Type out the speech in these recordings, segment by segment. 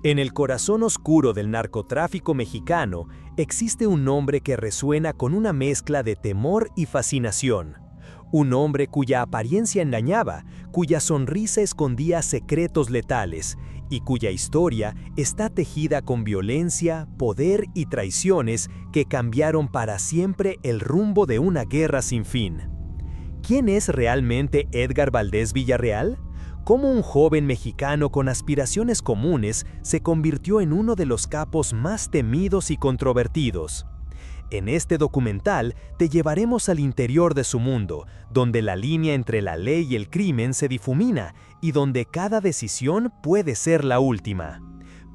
En el corazón oscuro del narcotráfico mexicano existe un nombre que resuena con una mezcla de temor y fascinación. Un hombre cuya apariencia engañaba, cuya sonrisa escondía secretos letales y cuya historia está tejida con violencia, poder y traiciones que cambiaron para siempre el rumbo de una guerra sin fin. ¿Quién es realmente Edgar Valdez Villarreal? ¿Cómo un joven mexicano con aspiraciones comunes se convirtió en uno de los capos más temidos y controvertidos? En este documental te llevaremos al interior de su mundo, donde la línea entre la ley y el crimen se difumina y donde cada decisión puede ser la última.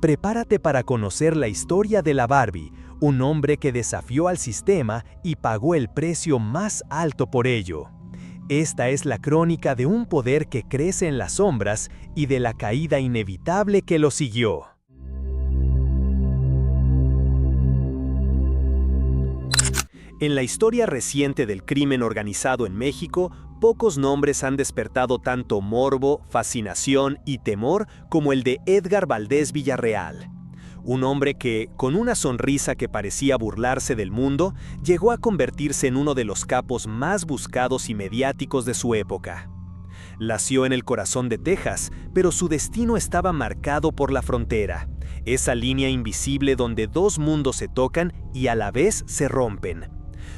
Prepárate para conocer la historia de la Barbie, un hombre que desafió al sistema y pagó el precio más alto por ello. Esta es la crónica de un poder que crece en las sombras y de la caída inevitable que lo siguió. En la historia reciente del crimen organizado en México, pocos nombres han despertado tanto morbo, fascinación y temor como el de Edgar Valdez Villarreal. Un hombre que, con una sonrisa que parecía burlarse del mundo, llegó a convertirse en uno de los capos más buscados y mediáticos de su época. Nació en el corazón de Texas, pero su destino estaba marcado por la frontera, esa línea invisible donde dos mundos se tocan y a la vez se rompen,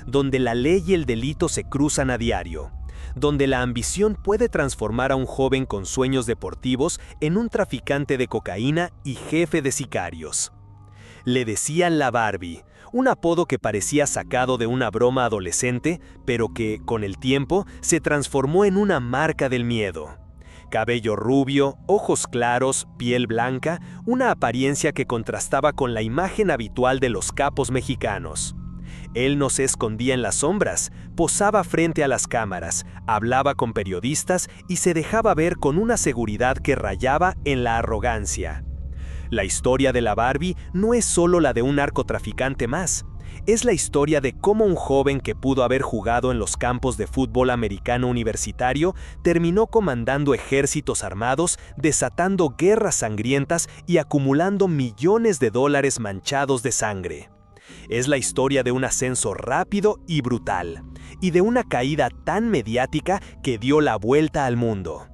donde la ley y el delito se cruzan a diario, donde la ambición puede transformar a un joven con sueños deportivos en un traficante de cocaína y jefe de sicarios. Le decían la Barbie, un apodo que parecía sacado de una broma adolescente, pero que, con el tiempo, se transformó en una marca del miedo. Cabello rubio, ojos claros, piel blanca, una apariencia que contrastaba con la imagen habitual de los capos mexicanos. Él no se escondía en las sombras, posaba frente a las cámaras, hablaba con periodistas y se dejaba ver con una seguridad que rayaba en la arrogancia. La historia de la Barbie no es solo la de un narcotraficante más. Es la historia de cómo un joven que pudo haber jugado en los campos de fútbol americano universitario terminó comandando ejércitos armados, desatando guerras sangrientas y acumulando millones de dólares manchados de sangre. Es la historia de un ascenso rápido y brutal, y de una caída tan mediática que dio la vuelta al mundo.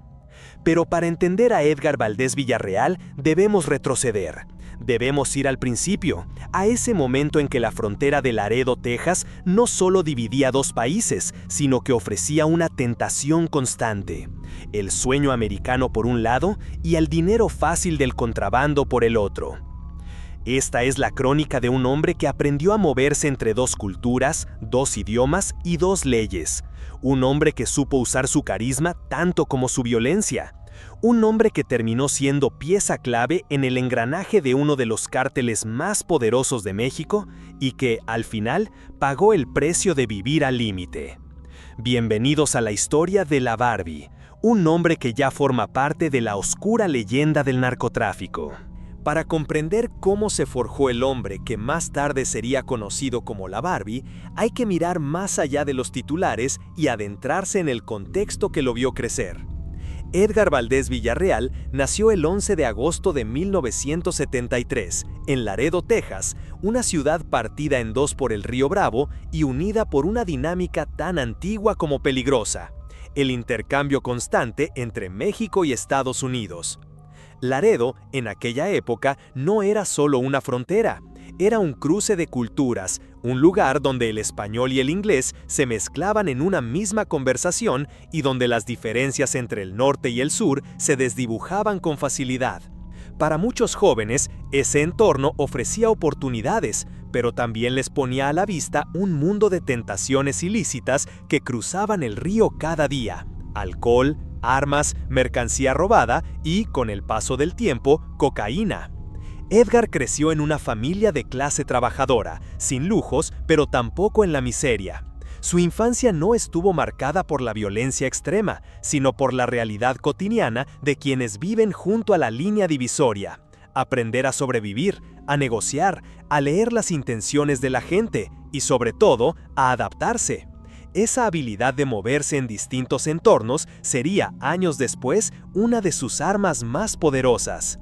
Pero para entender a Edgar Valdez Villarreal debemos retroceder. Debemos ir al principio, a ese momento en que la frontera de Laredo, Texas, no solo dividía dos países, sino que ofrecía una tentación constante. El sueño americano por un lado y el dinero fácil del contrabando por el otro. Esta es la crónica de un hombre que aprendió a moverse entre dos culturas, dos idiomas y dos leyes. Un hombre que supo usar su carisma tanto como su violencia. Un hombre que terminó siendo pieza clave en el engranaje de uno de los cárteles más poderosos de México y que, al final, pagó el precio de vivir al límite. Bienvenidos a la historia de la Barbie, un hombre que ya forma parte de la oscura leyenda del narcotráfico. Para comprender cómo se forjó el hombre que más tarde sería conocido como la Barbie, hay que mirar más allá de los titulares y adentrarse en el contexto que lo vio crecer. Edgar Valdez Villarreal nació el 11 de agosto de 1973, en Laredo, Texas, una ciudad partida en dos por el río Bravo y unida por una dinámica tan antigua como peligrosa: el intercambio constante entre México y Estados Unidos. Laredo, en aquella época, no era solo una frontera, era un cruce de culturas, un lugar donde el español y el inglés se mezclaban en una misma conversación y donde las diferencias entre el norte y el sur se desdibujaban con facilidad. Para muchos jóvenes, ese entorno ofrecía oportunidades, pero también les ponía a la vista un mundo de tentaciones ilícitas que cruzaban el río cada día: alcohol, armas, mercancía robada y, con el paso del tiempo, cocaína. Edgar creció en una familia de clase trabajadora, sin lujos, pero tampoco en la miseria. Su infancia no estuvo marcada por la violencia extrema, sino por la realidad cotidiana de quienes viven junto a la línea divisoria. Aprender a sobrevivir, a negociar, a leer las intenciones de la gente y, sobre todo, a adaptarse. Esa habilidad de moverse en distintos entornos sería, años después, una de sus armas más poderosas.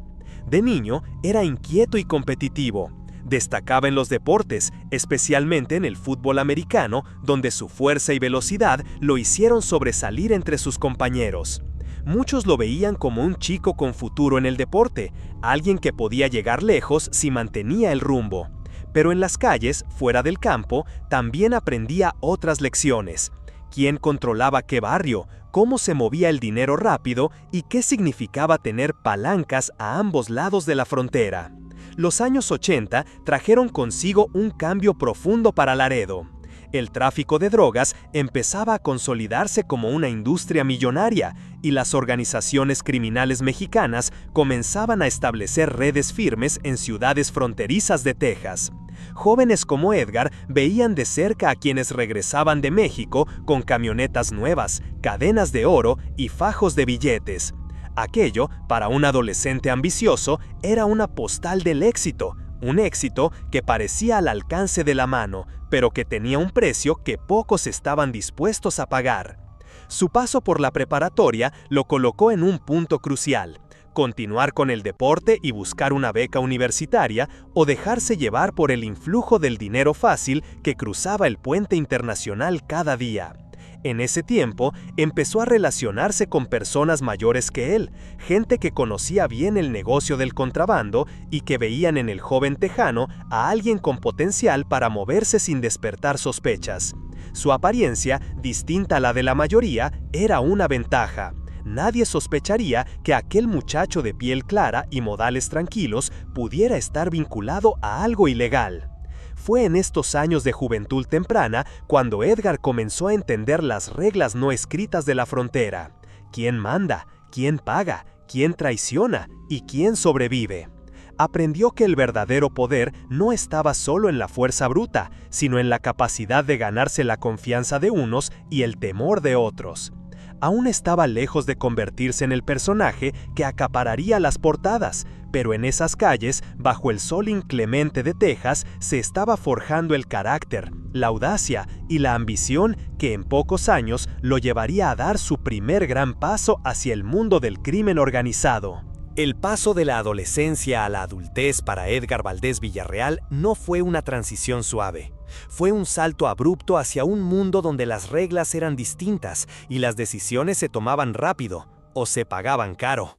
De niño, era inquieto y competitivo. Destacaba en los deportes, especialmente en el fútbol americano, donde su fuerza y velocidad lo hicieron sobresalir entre sus compañeros. Muchos lo veían como un chico con futuro en el deporte, alguien que podía llegar lejos si mantenía el rumbo. Pero en las calles, fuera del campo, también aprendía otras lecciones. ¿Quién controlaba qué barrio? ¿Cómo se movía el dinero rápido? ¿Y qué significaba tener palancas a ambos lados de la frontera? Los años 80 trajeron consigo un cambio profundo para Laredo. El tráfico de drogas empezaba a consolidarse como una industria millonaria y las organizaciones criminales mexicanas comenzaban a establecer redes firmes en ciudades fronterizas de Texas. Jóvenes como Edgar veían de cerca a quienes regresaban de México con camionetas nuevas, cadenas de oro y fajos de billetes. Aquello, para un adolescente ambicioso, era una postal del éxito, un éxito que parecía al alcance de la mano, pero que tenía un precio que pocos estaban dispuestos a pagar. Su paso por la preparatoria lo colocó en un punto crucial: continuar con el deporte y buscar una beca universitaria o dejarse llevar por el influjo del dinero fácil que cruzaba el puente internacional cada día. En ese tiempo, empezó a relacionarse con personas mayores que él, gente que conocía bien el negocio del contrabando y que veían en el joven tejano a alguien con potencial para moverse sin despertar sospechas. Su apariencia, distinta a la de la mayoría, era una ventaja. Nadie sospecharía que aquel muchacho de piel clara y modales tranquilos pudiera estar vinculado a algo ilegal. Fue en estos años de juventud temprana cuando Edgar comenzó a entender las reglas no escritas de la frontera. ¿Quién manda? ¿Quién paga? ¿Quién traiciona? ¿Y quién sobrevive? Aprendió que el verdadero poder no estaba solo en la fuerza bruta, sino en la capacidad de ganarse la confianza de unos y el temor de otros. Aún estaba lejos de convertirse en el personaje que acapararía las portadas, pero en esas calles, bajo el sol inclemente de Texas, se estaba forjando el carácter, la audacia y la ambición que en pocos años lo llevaría a dar su primer gran paso hacia el mundo del crimen organizado. El paso de la adolescencia a la adultez para Edgar Valdez Villarreal no fue una transición suave. Fue un salto abrupto hacia un mundo donde las reglas eran distintas y las decisiones se tomaban rápido o se pagaban caro.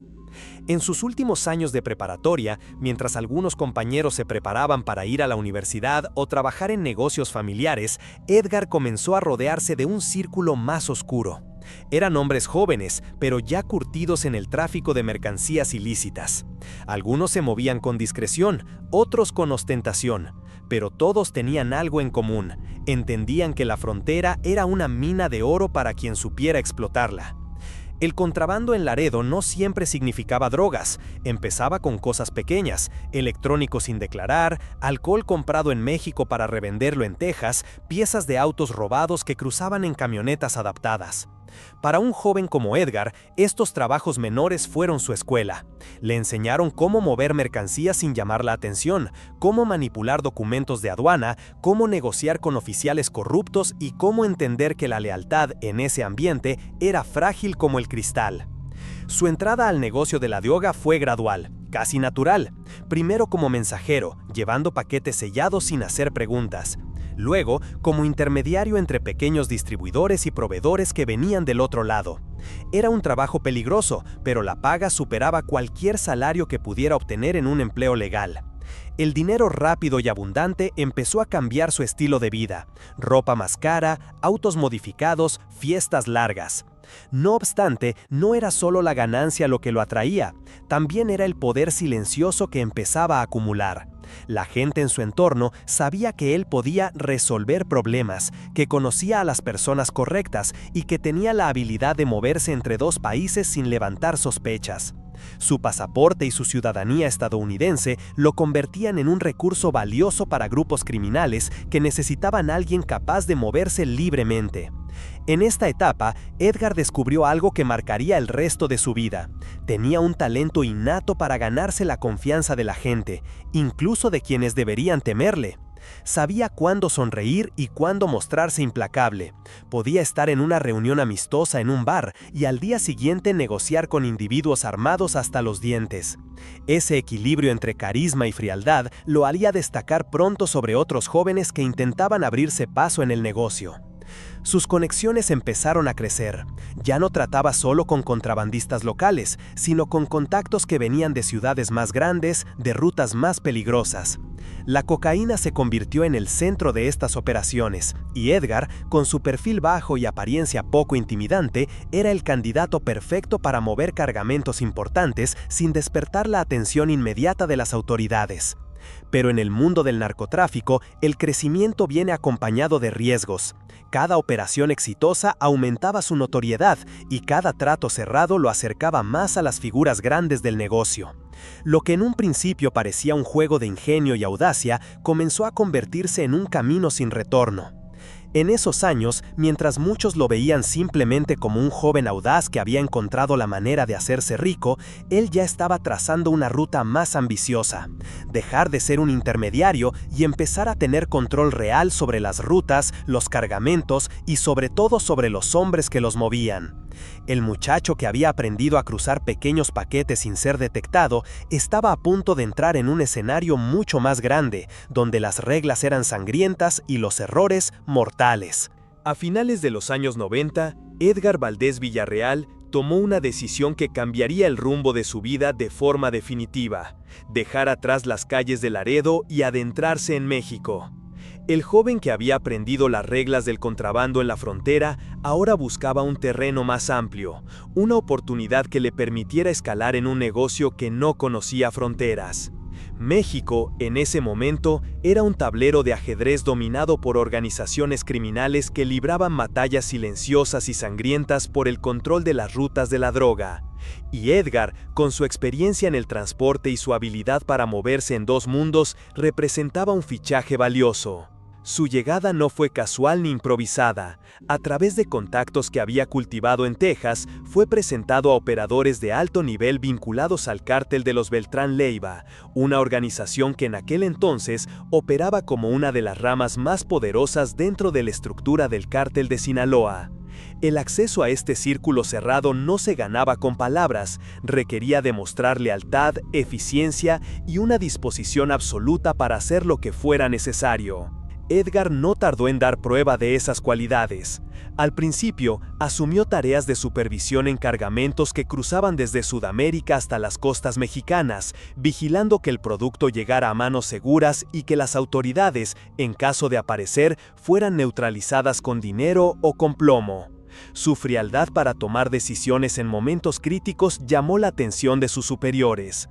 En sus últimos años de preparatoria, mientras algunos compañeros se preparaban para ir a la universidad o trabajar en negocios familiares, Edgar comenzó a rodearse de un círculo más oscuro. Eran hombres jóvenes, pero ya curtidos en el tráfico de mercancías ilícitas. Algunos se movían con discreción, otros con ostentación, pero todos tenían algo en común: entendían que la frontera era una mina de oro para quien supiera explotarla. El contrabando en Laredo no siempre significaba drogas. Empezaba con cosas pequeñas: electrónicos sin declarar, alcohol comprado en México para revenderlo en Texas, piezas de autos robados que cruzaban en camionetas adaptadas. Para un joven como Edgar, estos trabajos menores fueron su escuela. Le enseñaron cómo mover mercancías sin llamar la atención, cómo manipular documentos de aduana, cómo negociar con oficiales corruptos y cómo entender que la lealtad en ese ambiente era frágil como el cristal. Su entrada al negocio de la droga fue gradual, casi natural. Primero como mensajero, llevando paquetes sellados sin hacer preguntas. Luego, como intermediario entre pequeños distribuidores y proveedores que venían del otro lado. Era un trabajo peligroso, pero la paga superaba cualquier salario que pudiera obtener en un empleo legal. El dinero rápido y abundante empezó a cambiar su estilo de vida: ropa más cara, autos modificados, fiestas largas. No obstante, no era solo la ganancia lo que lo atraía, también era el poder silencioso que empezaba a acumular. La gente en su entorno sabía que él podía resolver problemas, que conocía a las personas correctas y que tenía la habilidad de moverse entre dos países sin levantar sospechas. Su pasaporte y su ciudadanía estadounidense lo convertían en un recurso valioso para grupos criminales que necesitaban a alguien capaz de moverse libremente. En esta etapa, Edgar descubrió algo que marcaría el resto de su vida. Tenía un talento innato para ganarse la confianza de la gente, incluso de quienes deberían temerle. Sabía cuándo sonreír y cuándo mostrarse implacable. Podía estar en una reunión amistosa en un bar y al día siguiente negociar con individuos armados hasta los dientes. Ese equilibrio entre carisma y frialdad lo haría destacar pronto sobre otros jóvenes que intentaban abrirse paso en el negocio. Sus conexiones empezaron a crecer. Ya no trataba solo con contrabandistas locales, sino con contactos que venían de ciudades más grandes, de rutas más peligrosas. La cocaína se convirtió en el centro de estas operaciones, y Edgar, con su perfil bajo y apariencia poco intimidante, era el candidato perfecto para mover cargamentos importantes sin despertar la atención inmediata de las autoridades. Pero en el mundo del narcotráfico, el crecimiento viene acompañado de riesgos. Cada operación exitosa aumentaba su notoriedad y cada trato cerrado lo acercaba más a las figuras grandes del negocio. Lo que en un principio parecía un juego de ingenio y audacia, comenzó a convertirse en un camino sin retorno. En esos años, mientras muchos lo veían simplemente como un joven audaz que había encontrado la manera de hacerse rico, él ya estaba trazando una ruta más ambiciosa: dejar de ser un intermediario y empezar a tener control real sobre las rutas, los cargamentos y sobre todo sobre los hombres que los movían. El muchacho que había aprendido a cruzar pequeños paquetes sin ser detectado estaba a punto de entrar en un escenario mucho más grande, donde las reglas eran sangrientas y los errores mortales. A finales de los años 90, Edgar Valdés Villarreal tomó una decisión que cambiaría el rumbo de su vida de forma definitiva: dejar atrás las calles de Laredo y adentrarse en México. El joven que había aprendido las reglas del contrabando en la frontera ahora buscaba un terreno más amplio, una oportunidad que le permitiera escalar en un negocio que no conocía fronteras. México, en ese momento, era un tablero de ajedrez dominado por organizaciones criminales que libraban batallas silenciosas y sangrientas por el control de las rutas de la droga. Y Edgar, con su experiencia en el transporte y su habilidad para moverse en dos mundos, representaba un fichaje valioso. Su llegada no fue casual ni improvisada. A través de contactos que había cultivado en Texas, fue presentado a operadores de alto nivel vinculados al cártel de los Beltrán Leiva, una organización que en aquel entonces operaba como una de las ramas más poderosas dentro de la estructura del cártel de Sinaloa. El acceso a este círculo cerrado no se ganaba con palabras, requería demostrar lealtad, eficiencia y una disposición absoluta para hacer lo que fuera necesario. Edgar no tardó en dar prueba de esas cualidades. Al principio, asumió tareas de supervisión en cargamentos que cruzaban desde Sudamérica hasta las costas mexicanas, vigilando que el producto llegara a manos seguras y que las autoridades, en caso de aparecer, fueran neutralizadas con dinero o con plomo. Su frialdad para tomar decisiones en momentos críticos llamó la atención de sus superiores.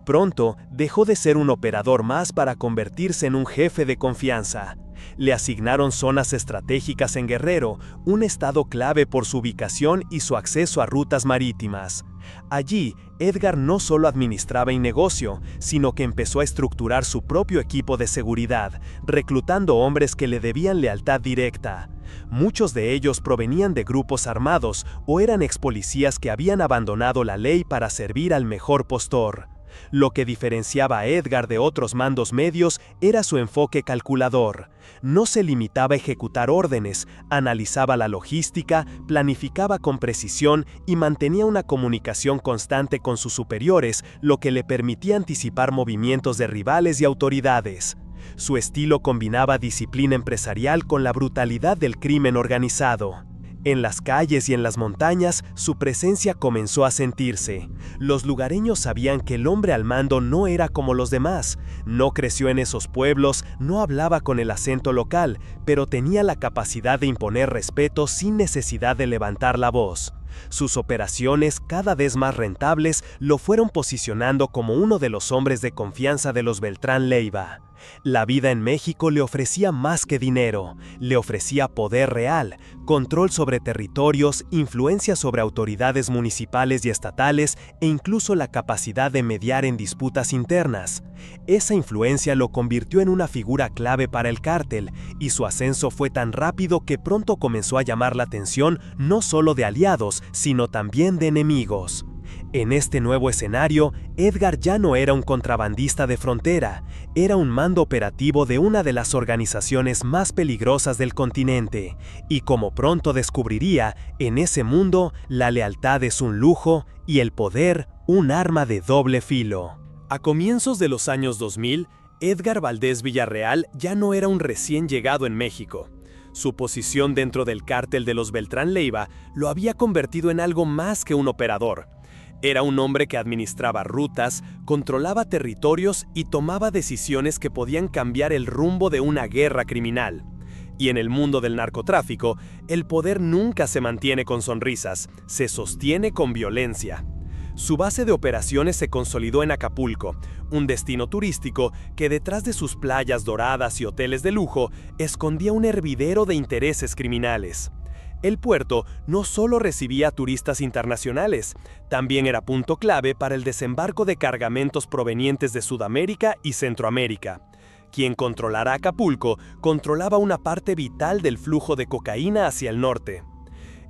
Pronto, dejó de ser un operador más para convertirse en un jefe de confianza. Le asignaron zonas estratégicas en Guerrero, un estado clave por su ubicación y su acceso a rutas marítimas. Allí, Edgar no solo administraba el negocio, sino que empezó a estructurar su propio equipo de seguridad, reclutando hombres que le debían lealtad directa. Muchos de ellos provenían de grupos armados o eran expolicías que habían abandonado la ley para servir al mejor postor. Lo que diferenciaba a Edgar de otros mandos medios era su enfoque calculador. No se limitaba a ejecutar órdenes, analizaba la logística, planificaba con precisión y mantenía una comunicación constante con sus superiores, lo que le permitía anticipar movimientos de rivales y autoridades. Su estilo combinaba disciplina empresarial con la brutalidad del crimen organizado. En las calles y en las montañas, su presencia comenzó a sentirse. Los lugareños sabían que el hombre al mando no era como los demás. No creció en esos pueblos, no hablaba con el acento local, pero tenía la capacidad de imponer respeto sin necesidad de levantar la voz. Sus operaciones, cada vez más rentables, lo fueron posicionando como uno de los hombres de confianza de los Beltrán Leiva. La vida en México le ofrecía más que dinero, le ofrecía poder real, control sobre territorios, influencia sobre autoridades municipales y estatales e incluso la capacidad de mediar en disputas internas. Esa influencia lo convirtió en una figura clave para el cártel, y su ascenso fue tan rápido que pronto comenzó a llamar la atención no solo de aliados, sino también de enemigos. En este nuevo escenario, Edgar ya no era un contrabandista de frontera, era un mando operativo de una de las organizaciones más peligrosas del continente, y como pronto descubriría, en ese mundo, la lealtad es un lujo y el poder un arma de doble filo. A comienzos de los años 2000, Edgar Valdés Villarreal ya no era un recién llegado en México. Su posición dentro del cártel de los Beltrán Leiva lo había convertido en algo más que un operador. Era un hombre que administraba rutas, controlaba territorios y tomaba decisiones que podían cambiar el rumbo de una guerra criminal. Y en el mundo del narcotráfico, el poder nunca se mantiene con sonrisas, se sostiene con violencia. Su base de operaciones se consolidó en Acapulco, un destino turístico que detrás de sus playas doradas y hoteles de lujo escondía un hervidero de intereses criminales. El puerto no solo recibía turistas internacionales, también era punto clave para el desembarco de cargamentos provenientes de Sudamérica y Centroamérica. Quien controlara Acapulco controlaba una parte vital del flujo de cocaína hacia el norte.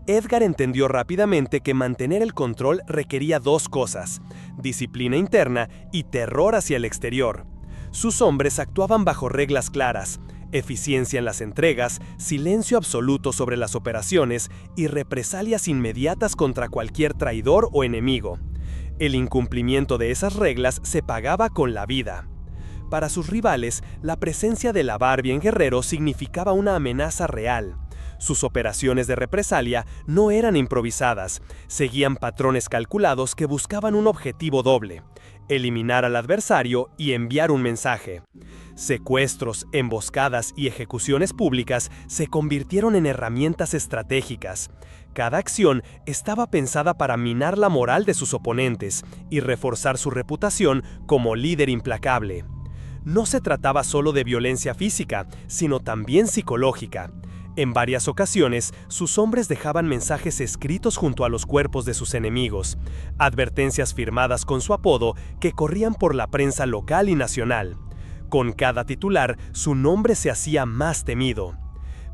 Edgar entendió rápidamente que mantener el control requería dos cosas: disciplina interna y terror hacia el exterior. Sus hombres actuaban bajo reglas claras: eficiencia en las entregas, silencio absoluto sobre las operaciones y represalias inmediatas contra cualquier traidor o enemigo. El incumplimiento de esas reglas se pagaba con la vida. Para sus rivales, la presencia de la Barbie en Guerrero significaba una amenaza real. Sus operaciones de represalia no eran improvisadas, seguían patrones calculados que buscaban un objetivo doble: eliminar al adversario y enviar un mensaje. Secuestros, emboscadas y ejecuciones públicas se convirtieron en herramientas estratégicas. Cada acción estaba pensada para minar la moral de sus oponentes y reforzar su reputación como líder implacable. No se trataba solo de violencia física, sino también psicológica. En varias ocasiones, sus hombres dejaban mensajes escritos junto a los cuerpos de sus enemigos, advertencias firmadas con su apodo que corrían por la prensa local y nacional. Con cada titular, su nombre se hacía más temido.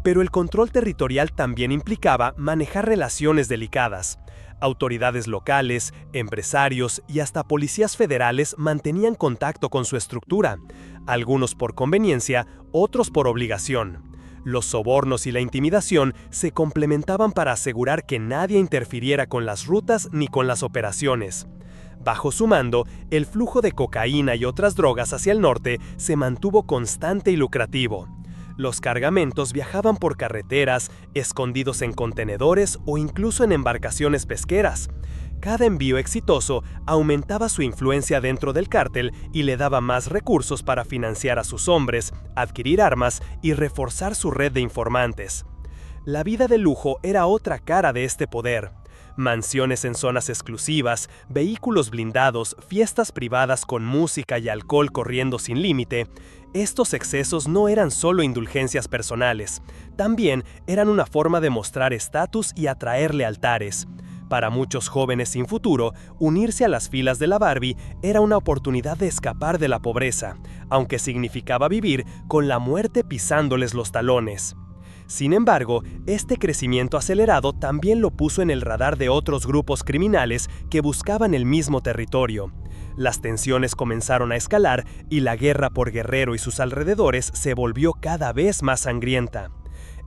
Pero el control territorial también implicaba manejar relaciones delicadas. Autoridades locales, empresarios y hasta policías federales mantenían contacto con su estructura, algunos por conveniencia, otros por obligación. Los sobornos y la intimidación se complementaban para asegurar que nadie interfiriera con las rutas ni con las operaciones. Bajo su mando, el flujo de cocaína y otras drogas hacia el norte se mantuvo constante y lucrativo. Los cargamentos viajaban por carreteras, escondidos en contenedores o incluso en embarcaciones pesqueras. Cada envío exitoso aumentaba su influencia dentro del cártel y le daba más recursos para financiar a sus hombres, adquirir armas y reforzar su red de informantes. La vida de lujo era otra cara de este poder. Mansiones en zonas exclusivas, vehículos blindados, fiestas privadas con música y alcohol corriendo sin límite. Estos excesos no eran solo indulgencias personales, también eran una forma de mostrar estatus y atraer lealtares. Para muchos jóvenes sin futuro, unirse a las filas de la Barbie era una oportunidad de escapar de la pobreza, aunque significaba vivir con la muerte pisándoles los talones. Sin embargo, este crecimiento acelerado también lo puso en el radar de otros grupos criminales que buscaban el mismo territorio. Las tensiones comenzaron a escalar y la guerra por Guerrero y sus alrededores se volvió cada vez más sangrienta.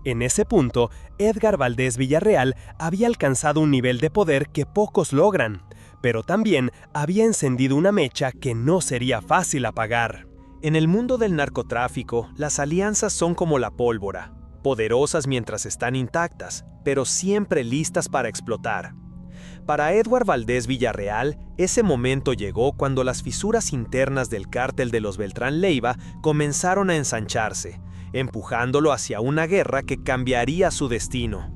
En ese punto, Edgar Valdés Villarreal había alcanzado un nivel de poder que pocos logran, pero también había encendido una mecha que no sería fácil apagar. En el mundo del narcotráfico, las alianzas son como la pólvora, poderosas mientras están intactas, pero siempre listas para explotar. Para Edgar Valdés Villarreal, ese momento llegó cuando las fisuras internas del cártel de los Beltrán Leiva comenzaron a ensancharse, empujándolo hacia una guerra que cambiaría su destino.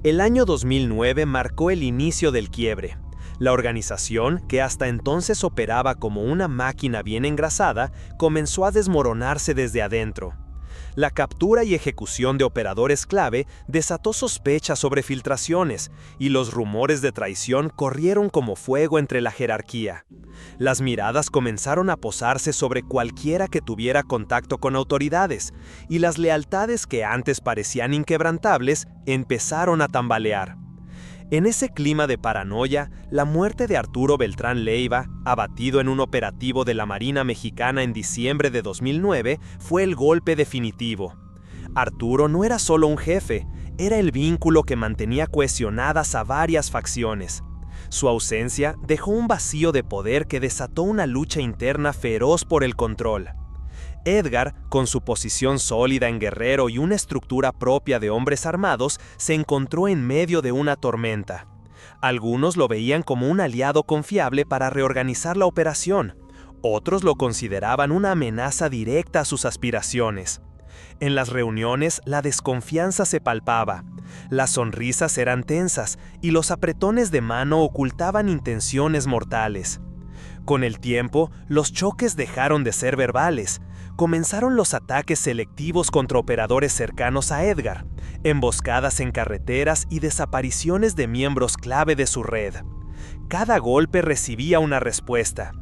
El año 2009 marcó el inicio del quiebre. La organización, que hasta entonces operaba como una máquina bien engrasada, comenzó a desmoronarse desde adentro. La captura y ejecución de operadores clave desató sospechas sobre filtraciones, y los rumores de traición corrieron como fuego entre la jerarquía. Las miradas comenzaron a posarse sobre cualquiera que tuviera contacto con autoridades, y las lealtades que antes parecían inquebrantables empezaron a tambalear. En ese clima de paranoia, la muerte de Arturo Beltrán Leiva, abatido en un operativo de la Marina Mexicana en diciembre de 2009, fue el golpe definitivo. Arturo no era solo un jefe, era el vínculo que mantenía cohesionadas a varias facciones. Su ausencia dejó un vacío de poder que desató una lucha interna feroz por el control. Edgar, con su posición sólida en Guerrero y una estructura propia de hombres armados, se encontró en medio de una tormenta. Algunos lo veían como un aliado confiable para reorganizar la operación, otros lo consideraban una amenaza directa a sus aspiraciones. En las reuniones, la desconfianza se palpaba, las sonrisas eran tensas y los apretones de mano ocultaban intenciones mortales. Con el tiempo, los choques dejaron de ser verbales. Comenzaron los ataques selectivos contra operadores cercanos a Edgar, emboscadas en carreteras y desapariciones de miembros clave de su red. Cada golpe recibía una respuesta.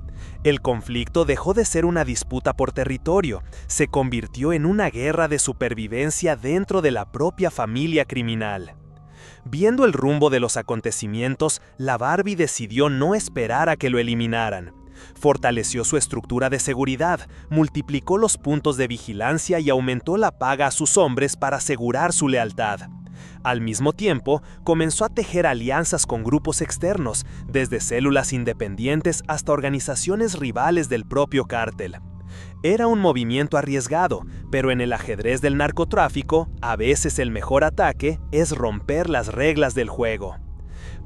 El conflicto dejó de ser una disputa por territorio, se convirtió en una guerra de supervivencia dentro de la propia familia criminal. Viendo el rumbo de los acontecimientos, la Barbie decidió no esperar a que lo eliminaran. Fortaleció su estructura de seguridad, multiplicó los puntos de vigilancia y aumentó la paga a sus hombres para asegurar su lealtad. Al mismo tiempo, comenzó a tejer alianzas con grupos externos, desde células independientes hasta organizaciones rivales del propio cártel. Era un movimiento arriesgado, pero en el ajedrez del narcotráfico, a veces el mejor ataque es romper las reglas del juego.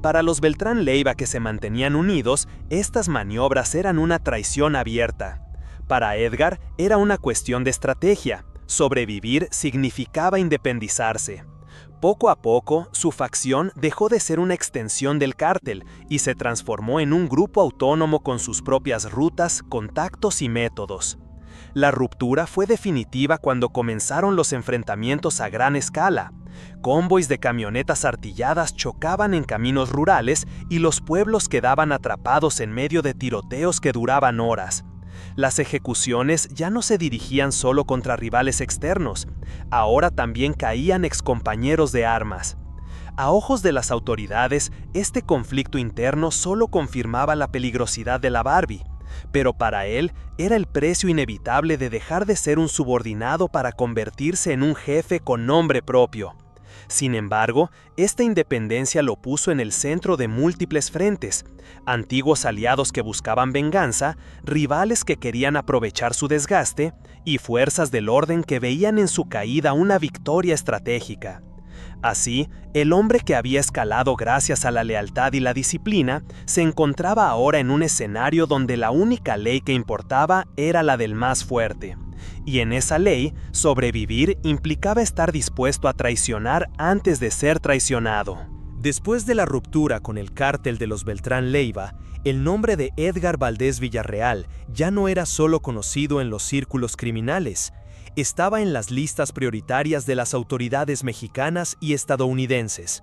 Para los Beltrán Leiva que se mantenían unidos, estas maniobras eran una traición abierta. Para Edgar era una cuestión de estrategia. Sobrevivir significaba independizarse. Poco a poco, su facción dejó de ser una extensión del cártel y se transformó en un grupo autónomo con sus propias rutas, contactos y métodos. La ruptura fue definitiva cuando comenzaron los enfrentamientos a gran escala. Convoys de camionetas artilladas chocaban en caminos rurales y los pueblos quedaban atrapados en medio de tiroteos que duraban horas. Las ejecuciones ya no se dirigían solo contra rivales externos, ahora también caían excompañeros de armas. A ojos de las autoridades, este conflicto interno solo confirmaba la peligrosidad de la Barbie, pero para él era el precio inevitable de dejar de ser un subordinado para convertirse en un jefe con nombre propio. Sin embargo, esta independencia lo puso en el centro de múltiples frentes: antiguos aliados que buscaban venganza, rivales que querían aprovechar su desgaste y fuerzas del orden que veían en su caída una victoria estratégica. Así, el hombre que había escalado gracias a la lealtad y la disciplina se encontraba ahora en un escenario donde la única ley que importaba era la del más fuerte. Y en esa ley, sobrevivir implicaba estar dispuesto a traicionar antes de ser traicionado. Después de la ruptura con el cártel de los Beltrán Leiva, el nombre de Edgar Valdez Villarreal ya no era solo conocido en los círculos criminales, estaba en las listas prioritarias de las autoridades mexicanas y estadounidenses.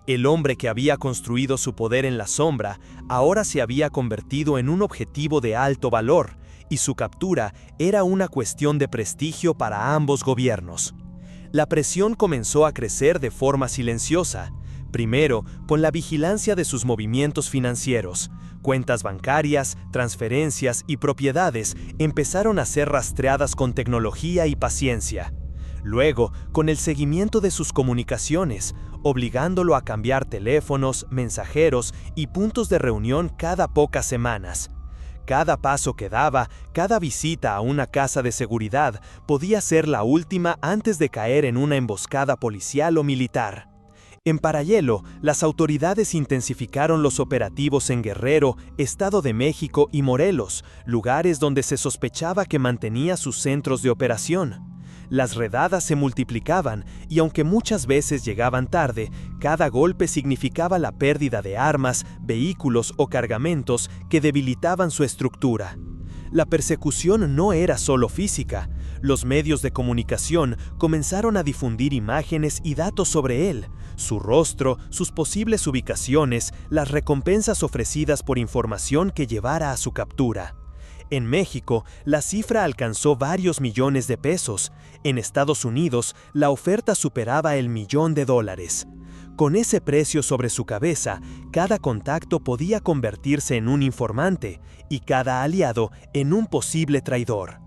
El hombre que había construido su poder en la sombra ahora se había convertido en un objetivo de alto valor, y su captura era una cuestión de prestigio para ambos gobiernos. La presión comenzó a crecer de forma silenciosa, primero con la vigilancia de sus movimientos financieros. Cuentas bancarias, transferencias y propiedades empezaron a ser rastreadas con tecnología y paciencia. Luego, con el seguimiento de sus comunicaciones, obligándolo a cambiar teléfonos, mensajeros y puntos de reunión cada pocas semanas. Cada paso que daba, cada visita a una casa de seguridad, podía ser la última antes de caer en una emboscada policial o militar. En paralelo, las autoridades intensificaron los operativos en Guerrero, Estado de México y Morelos, lugares donde se sospechaba que mantenía sus centros de operación. Las redadas se multiplicaban y aunque muchas veces llegaban tarde, cada golpe significaba la pérdida de armas, vehículos o cargamentos que debilitaban su estructura. La persecución no era solo física. Los medios de comunicación comenzaron a difundir imágenes y datos sobre él, su rostro, sus posibles ubicaciones, las recompensas ofrecidas por información que llevara a su captura. En México, la cifra alcanzó varios millones de pesos. En Estados Unidos, la oferta superaba el $1.000.000. Con ese precio sobre su cabeza, cada contacto podía convertirse en un informante y cada aliado en un posible traidor.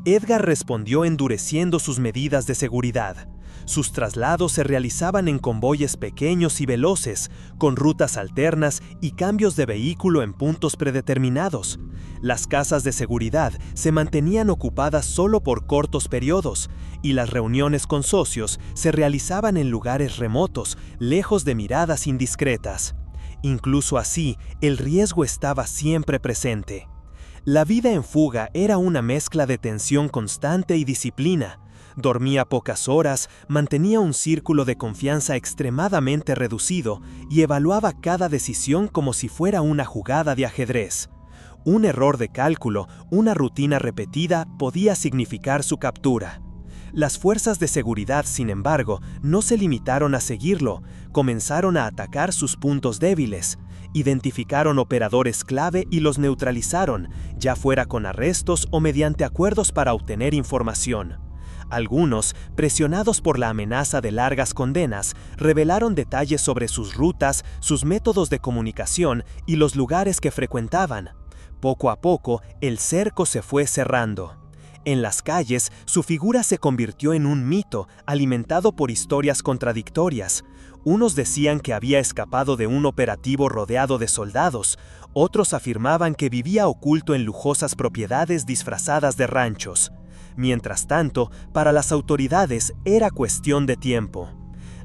Edgar respondió endureciendo sus medidas de seguridad. Sus traslados se realizaban en convoyes pequeños y veloces, con rutas alternas y cambios de vehículo en puntos predeterminados. Las casas de seguridad se mantenían ocupadas solo por cortos periodos, y las reuniones con socios se realizaban en lugares remotos, lejos de miradas indiscretas. Incluso así, el riesgo estaba siempre presente. La vida en fuga era una mezcla de tensión constante y disciplina. Dormía pocas horas, mantenía un círculo de confianza extremadamente reducido y evaluaba cada decisión como si fuera una jugada de ajedrez. Un error de cálculo, una rutina repetida, podía significar su captura. Las fuerzas de seguridad, sin embargo, no se limitaron a seguirlo, comenzaron a atacar sus puntos débiles. Identificaron operadores clave y los neutralizaron, ya fuera con arrestos o mediante acuerdos para obtener información. Algunos, presionados por la amenaza de largas condenas, revelaron detalles sobre sus rutas, sus métodos de comunicación y los lugares que frecuentaban. Poco a poco, el cerco se fue cerrando. En las calles, su figura se convirtió en un mito, alimentado por historias contradictorias. Unos decían que había escapado de un operativo rodeado de soldados, otros afirmaban que vivía oculto en lujosas propiedades disfrazadas de ranchos. Mientras tanto, para las autoridades era cuestión de tiempo.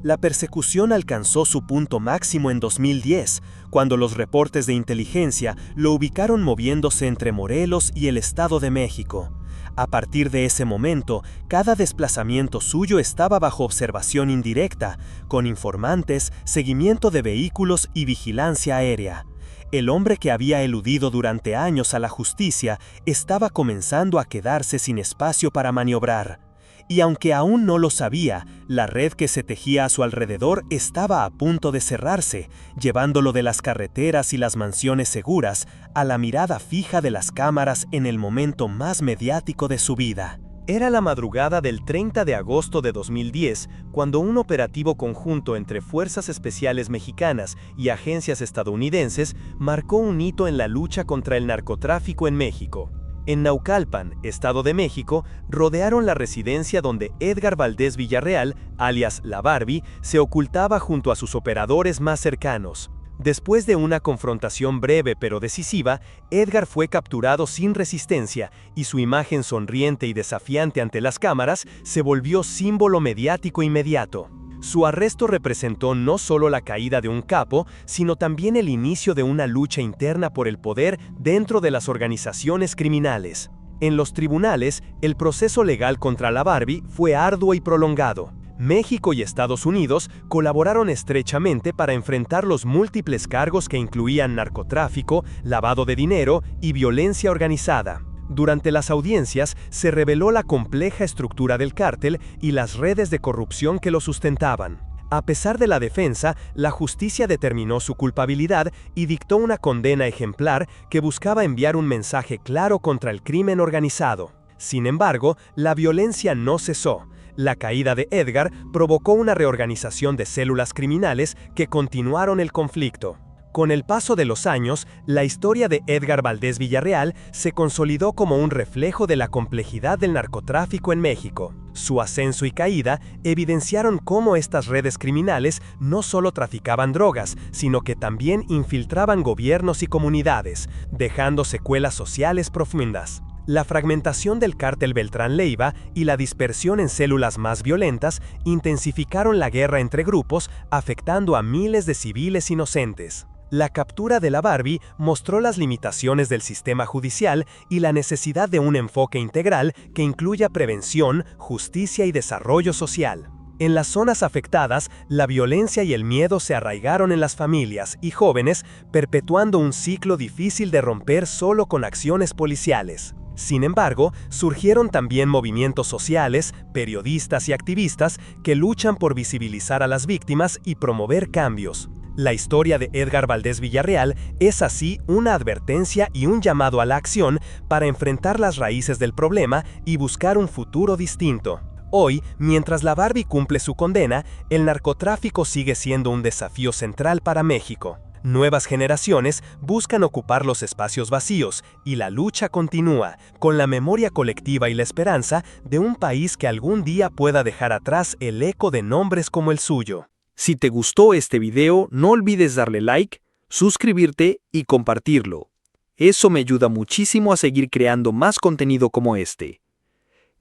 La persecución alcanzó su punto máximo en 2010, cuando los reportes de inteligencia lo ubicaron moviéndose entre Morelos y el Estado de México. A partir de ese momento, cada desplazamiento suyo estaba bajo observación indirecta, con informantes, seguimiento de vehículos y vigilancia aérea. El hombre que había eludido durante años a la justicia estaba comenzando a quedarse sin espacio para maniobrar. Y aunque aún no lo sabía, la red que se tejía a su alrededor estaba a punto de cerrarse, llevándolo de las carreteras y las mansiones seguras a la mirada fija de las cámaras en el momento más mediático de su vida. Era la madrugada del 30 de agosto de 2010, cuando un operativo conjunto entre Fuerzas Especiales Mexicanas y agencias estadounidenses marcó un hito en la lucha contra el narcotráfico en México. En Naucalpan, Estado de México, rodearon la residencia donde Edgar Valdés Villarreal, alias La Barbie, se ocultaba junto a sus operadores más cercanos. Después de una confrontación breve pero decisiva, Edgar fue capturado sin resistencia y su imagen sonriente y desafiante ante las cámaras se volvió símbolo mediático inmediato. Su arresto representó no solo la caída de un capo, sino también el inicio de una lucha interna por el poder dentro de las organizaciones criminales. En los tribunales, el proceso legal contra la Barbie fue arduo y prolongado. México y Estados Unidos colaboraron estrechamente para enfrentar los múltiples cargos que incluían narcotráfico, lavado de dinero y violencia organizada. Durante las audiencias se reveló la compleja estructura del cártel y las redes de corrupción que lo sustentaban. A pesar de la defensa, la justicia determinó su culpabilidad y dictó una condena ejemplar que buscaba enviar un mensaje claro contra el crimen organizado. Sin embargo, la violencia no cesó. La caída de Edgar provocó una reorganización de células criminales que continuaron el conflicto. Con el paso de los años, la historia de Edgar Valdés Villarreal se consolidó como un reflejo de la complejidad del narcotráfico en México. Su ascenso y caída evidenciaron cómo estas redes criminales no solo traficaban drogas, sino que también infiltraban gobiernos y comunidades, dejando secuelas sociales profundas. La fragmentación del cártel Beltrán Leiva y la dispersión en células más violentas intensificaron la guerra entre grupos, afectando a miles de civiles inocentes. La captura de la Barbie mostró las limitaciones del sistema judicial y la necesidad de un enfoque integral que incluya prevención, justicia y desarrollo social. En las zonas afectadas, la violencia y el miedo se arraigaron en las familias y jóvenes, perpetuando un ciclo difícil de romper solo con acciones policiales. Sin embargo, surgieron también movimientos sociales, periodistas y activistas que luchan por visibilizar a las víctimas y promover cambios. La historia de Edgar Valdés Villarreal es así una advertencia y un llamado a la acción para enfrentar las raíces del problema y buscar un futuro distinto. Hoy, mientras la Barbie cumple su condena, el narcotráfico sigue siendo un desafío central para México. Nuevas generaciones buscan ocupar los espacios vacíos y la lucha continúa, con la memoria colectiva y la esperanza de un país que algún día pueda dejar atrás el eco de nombres como el suyo. Si te gustó este video, no olvides darle like, suscribirte y compartirlo. Eso me ayuda muchísimo a seguir creando más contenido como este.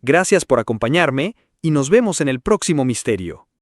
Gracias por acompañarme y nos vemos en el próximo misterio.